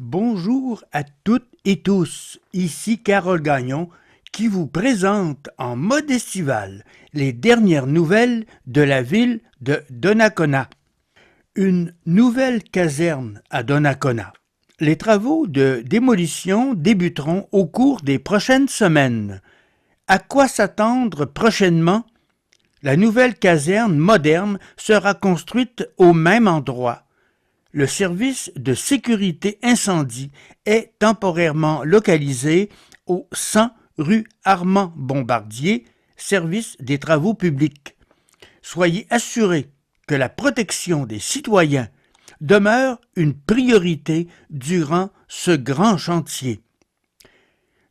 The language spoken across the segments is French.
Bonjour à toutes et tous, ici Carole Gagnon qui vous présente en mode estival les dernières nouvelles de la ville de Donnacona. Une nouvelle caserne à Donnacona. Les travaux de démolition débuteront au cours des prochaines semaines. À quoi s'attendre prochainement? La nouvelle caserne moderne sera construite au même endroit. Le service de sécurité incendie est temporairement localisé au 100 rue Armand Bombardier, service des travaux publics. Soyez assurés que la protection des citoyens demeure une priorité durant ce grand chantier.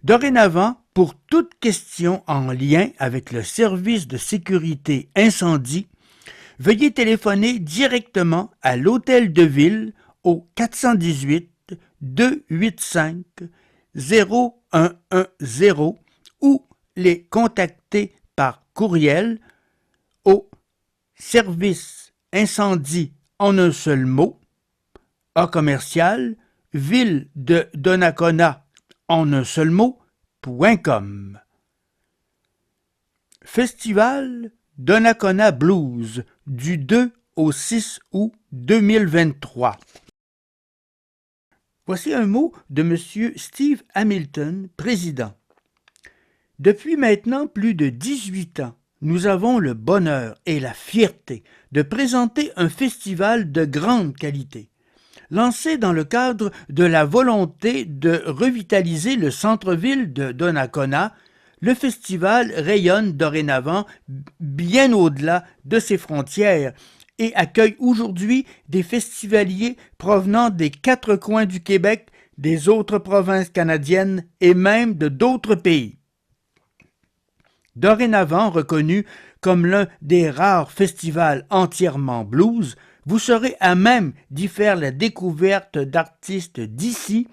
Dorénavant, pour toute question en lien avec le service de sécurité incendie, veuillez téléphoner directement à l'hôtel de ville au 418 285 0110 ou les contacter par courriel au service incendie en un seul mot, A commercial, ville de Donnacona en un seul mot.com. Festival Donnacona Blues du 2 au 6 août 2023. Voici un mot de M. Steve Hamilton, président. Depuis maintenant plus de 18 ans, nous avons le bonheur et la fierté de présenter un festival de grande qualité. Lancé dans le cadre de la volonté de revitaliser le centre-ville de Donnacona, le festival rayonne dorénavant bien au-delà de ses frontières et accueille aujourd'hui des festivaliers provenant des 4 coins du Québec, des autres provinces canadiennes et même de d'autres pays. Dorénavant reconnu comme l'un des rares festivals entièrement blues, vous serez à même d'y faire la découverte d'artistes d'ici,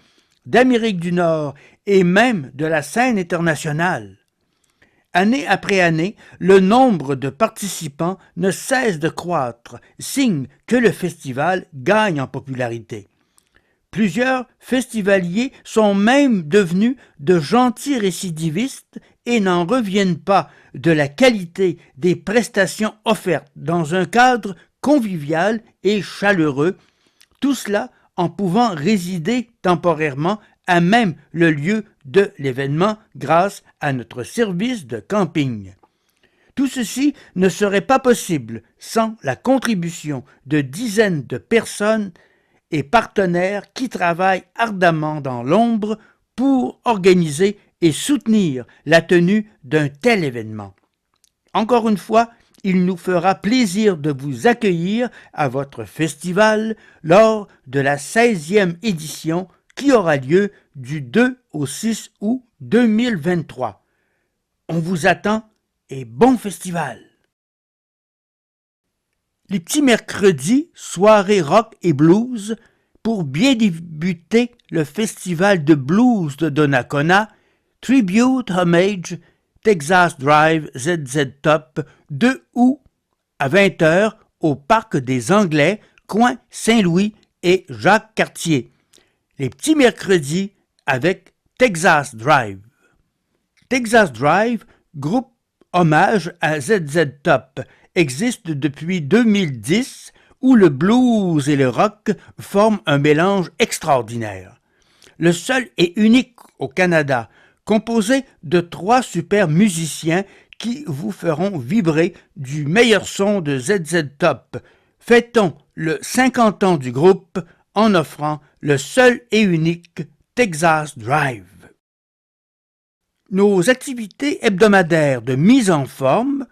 d'Amérique du Nord et même de la scène internationale. Année après année, le nombre de participants ne cesse de croître, signe que le festival gagne en popularité. Plusieurs festivaliers sont même devenus de gentils récidivistes et n'en reviennent pas de la qualité des prestations offertes dans un cadre convivial et chaleureux, tout cela en pouvant résider temporairement à même le lieu de l'événement grâce à notre service de camping. Tout ceci ne serait pas possible sans la contribution de dizaines de personnes et partenaires qui travaillent ardemment dans l'ombre pour organiser et soutenir la tenue d'un tel événement. Encore une fois, il nous fera plaisir de vous accueillir à votre festival lors de la 16e édition qui aura lieu du 2 au 6 août 2023. On vous attend et bon festival! Les petits mercredis, soirée rock et blues, pour bien débuter le festival de blues de Donnacona, Tribute Homage Texas Drive ZZ Top 2 août à 20h au Parc des Anglais, coin Saint-Louis et Jacques-Cartier. Les petits mercredis avec Texas Drive. Texas Drive, groupe hommage à ZZ Top, existe depuis 2010 où le blues et le rock forment un mélange extraordinaire. Le seul et unique au Canada, composé de 3 super musiciens qui vous feront vibrer du meilleur son de ZZ Top. Fêtons le 50 ans du groupe en offrant le seul et unique Texas Drive. Nos activités hebdomadaires de mise en forme,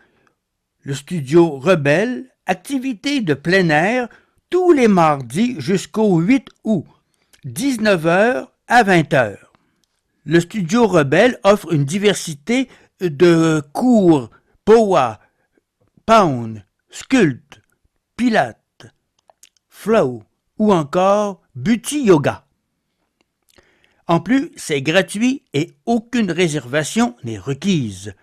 le studio Rebelle, activités de plein air, tous les mardis jusqu'au 8 août, 19h à 20h. Le studio Rebelle offre une diversité de cours Powa, Pound, Sculpt, Pilates, Flow ou encore Butty Yoga. En plus, c'est gratuit et aucune réservation n'est requise.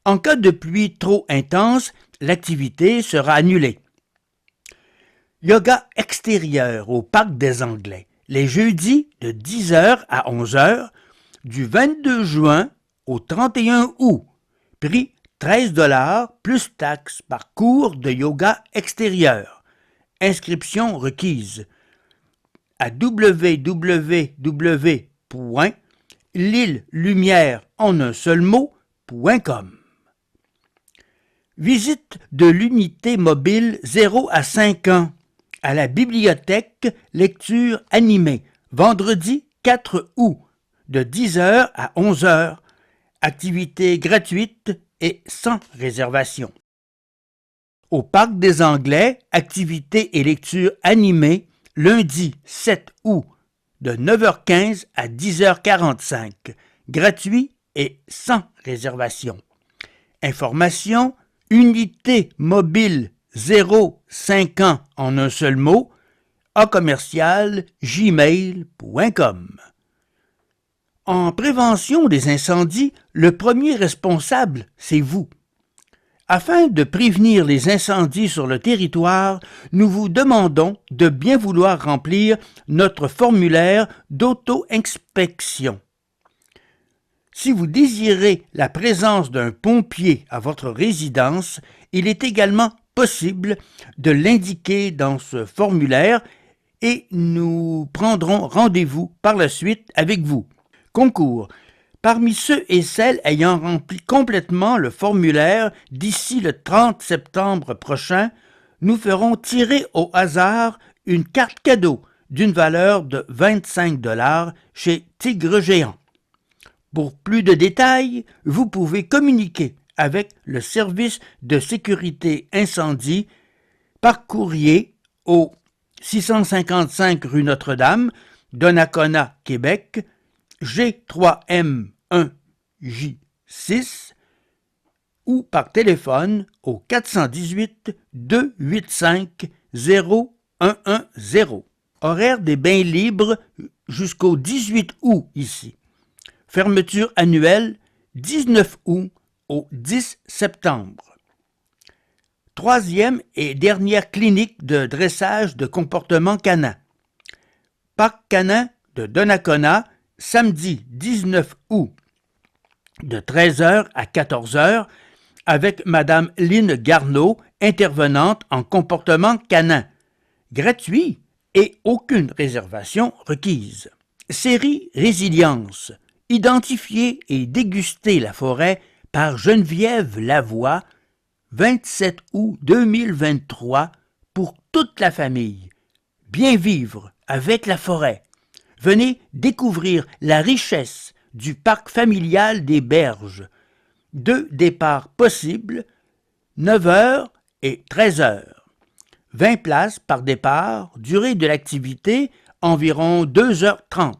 En cas de pluie trop intense, l'activité sera annulée. Yoga extérieur au Parc des Anglais. les jeudis de 10 h à 11 h, du 22 juin au 31 août. Prix 13 $ plus taxes par cours de yoga extérieur. Inscription requise à www.lillelumière.com. Visite de l'unité mobile 0 à 5 ans à la bibliothèque lecture animée, vendredi 4 août, de 10 h à 11 h. Activité gratuite et sans réservation. Au Parc des Anglais, activités et lecture animée, lundi 7 août, de 9h15 à 10h45, gratuit et sans réservation. Information, unité mobile 0,5 ans en un seul mot, @gmail.com. En prévention des incendies, le premier responsable, c'est vous. Afin de prévenir les incendies sur le territoire, nous vous demandons de bien vouloir remplir notre formulaire d'auto-inspection. Si vous désirez la présence d'un pompier à votre résidence, il est également possible de l'indiquer dans ce formulaire et nous prendrons rendez-vous par la suite avec vous. Concours. Parmi ceux et celles ayant rempli complètement le formulaire d'ici le 30 septembre prochain, nous ferons tirer au hasard une carte cadeau d'une valeur de 25 $ chez Tigre Géant. Pour plus de détails, vous pouvez communiquer avec le service de sécurité incendie par courrier au 655 rue Notre-Dame, Donnacona, Québec, G3M1J6 ou par téléphone au 418-285-0110. Horaire des bains libres jusqu'au 18 août ici. Fermeture annuelle 19 août au 10 septembre. Troisième et dernière clinique de dressage de comportement canin. Parc canin de Donnacona, samedi 19 août, de 13 h à 14 h, avec Madame Lynne Garneau, intervenante en comportement canin. Gratuit et aucune réservation requise. Série Résilience. Identifier et déguster la forêt par Geneviève Lavoie, 27 août 2023, pour toute la famille. Bien vivre avec la forêt. Venez découvrir la richesse du parc familial des Berges. 2 départs possibles, 9 h et 13 h. 20 places par départ, durée de l'activité environ 2h30.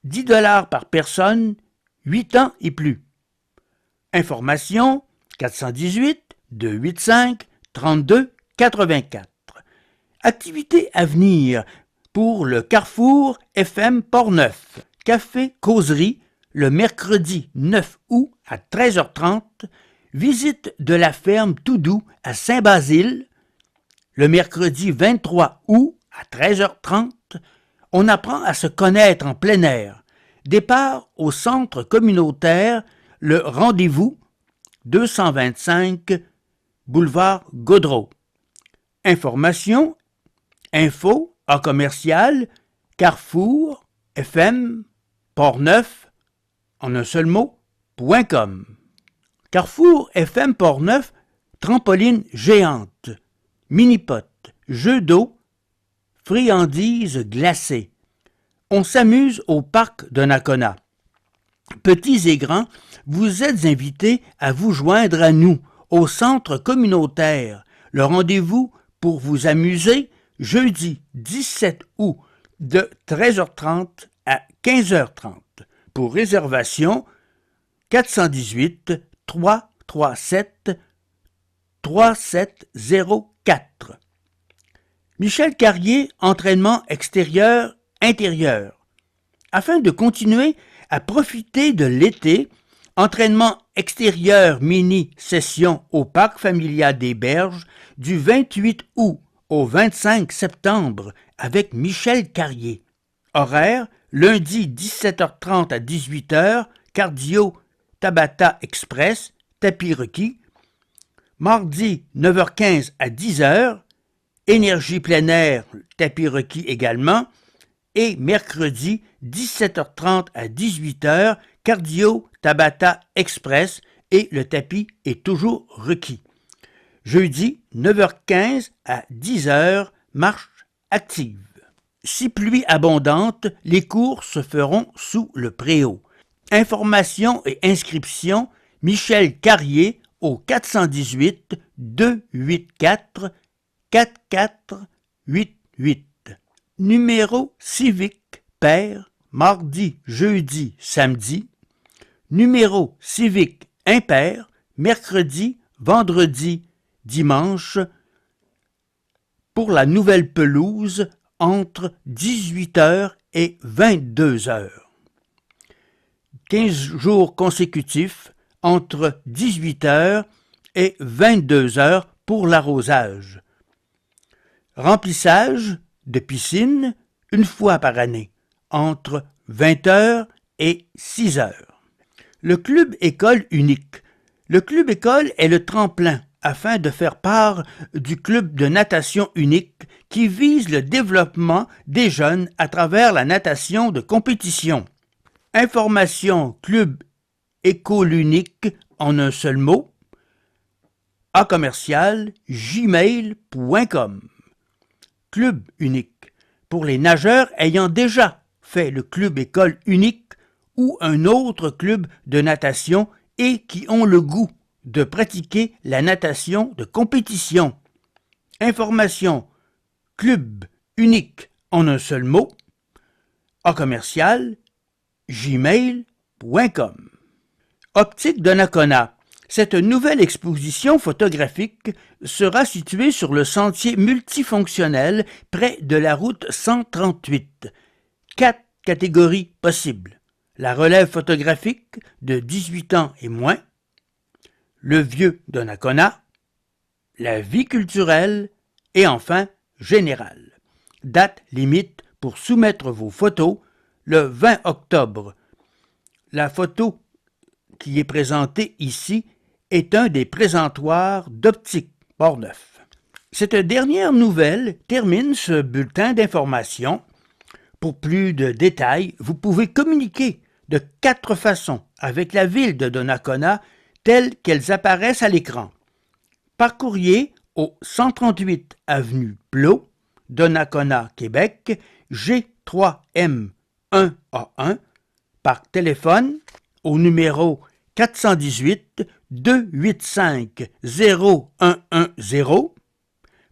10 $ par personne, 8 ans et plus. Information 418-285-3284. Activité à venir pour le Carrefour FM Port-Neuf. Café Causerie le mercredi 9 août à 13h30. Visite de la ferme Toudou à Saint-Basile. Le mercredi 23 août à 13h30. On apprend à se connaître en plein air. Départ au centre communautaire Le Rendez-vous, 225 boulevard Gaudreau. Information, info à commercial, Carrefour, FM, Port-Neuf, en un seul mot, .com. Carrefour FM Port-Neuf, trampoline géante, mini-pot, jeux d'eau, friandises glacées. On s'amuse au parc de Donnacona. Petits et grands, vous êtes invités à vous joindre à nous au centre communautaire. Le rendez-vous pour vous amuser, jeudi 17 août de 13h30 à 15h30. Pour réservation, 418-337-3704. Michel Carrier, entraînement extérieur-intérieur. Afin de continuer à profiter de l'été, entraînement extérieur mini-session au Parc familial des Berges du 28 août au 25 septembre avec Michel Carrier. Horaire, lundi 17h30 à 18h, cardio Tabata Express, tapis requis. Mardi 9h15 à 10h, énergie plein air, tapis requis également. Et mercredi 17h30 à 18h, cardio Tabata Express et le tapis est toujours requis. Jeudi 9h15 à 10h, marche active. Si pluie abondante, les cours se feront sous le préau. Informations et inscriptions, Michel Carrier au 418 284 4488. Numéro civique pair, mardi, jeudi, samedi. Numéro civique impair, mercredi, vendredi, dimanche, pour la nouvelle pelouse entre 18h et 22h. 15 jours consécutifs entre 18h et 22h pour l'arrosage. Remplissage de piscine une fois par année, entre 20h et 6h. Le club école unique. Le club école est le tremplin afin de faire part du club de natation unique qui vise le développement des jeunes à travers la natation de compétition. Information club école unique en un seul mot @gmail.com. Club unique pour les nageurs ayant déjà fait le club école unique ou un autre club de natation et qui ont le goût de pratiquer la natation de compétition. Information club unique en un seul mot @gmail.com. Optique Donnacona. Cette nouvelle exposition photographique sera située sur le sentier multifonctionnel près de la route 138. 4 catégories possibles. La relève photographique de 18 ans et moins, le vieux Donnacona, la vie culturelle et enfin générale. Date limite pour soumettre vos photos le 20 octobre. La photo qui est présentée ici est un des présentoirs d'Optique Portneuf. Cette dernière nouvelle termine ce bulletin d'information. Pour plus de détails, vous pouvez communiquer de 4 façons avec la ville de Donnacona telles qu'elles apparaissent à l'écran. Par courrier au 138 avenue Plot, Donnacona, Québec, G3M1A1, par téléphone au numéro 418 285 0110,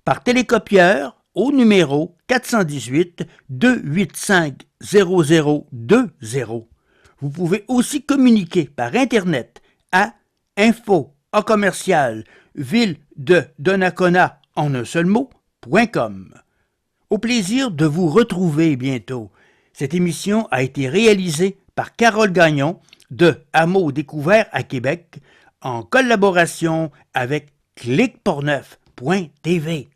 par télécopieur au numéro 418 285 0020. Vous pouvez aussi communiquer par Internet à ville de Donnacona en un seul mot.com. Au plaisir de vous retrouver bientôt. Cette émission a été réalisée par Carole Gagnon de Hameaux Découverts à Québec en collaboration avec clicportneuf.tv.